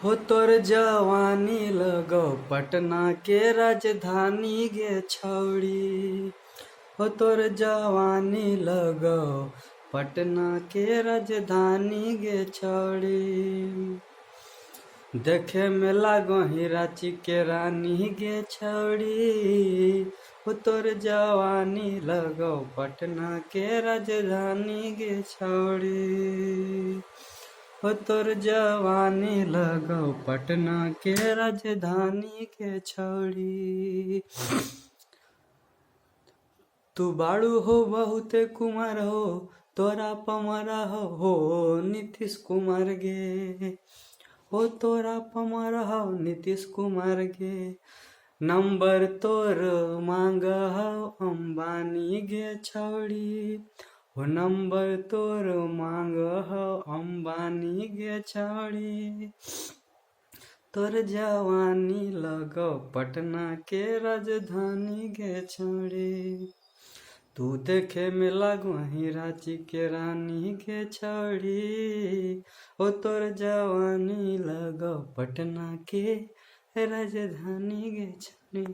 हो तोर जवानी लगो पटना के राजधानी गे छौड़ी। हो तोर जवानी लगो पटना के राजधानी गे छौड़ी। देखे में लागो ही रांची के रानी गे छौड़ी। हो तोर जवानी लगो पटना के राजधानी गे छौड़ी। हो तोर जवानी लगो पटना के राजधानी के छौड़ी। तू बाड़ू हो बहुते कुमार हो तोरा पमरा हो नीतीश कुमार गे। हो तोरा पमरा हो नीतीश कुमार गे। नंबर तोर मांग हो अंबानी गे छौड़ी। हो नंबर तोर मांग हो अंबानी गे छौड़ी। तोर जवानी लगो पटना के राजधानी गे छौड़ी। तू देखे में लागो ही रांची के रानी गे छौड़ी। ओ तोर जवानी लगो पटना के राजधानी गे छौड़ी।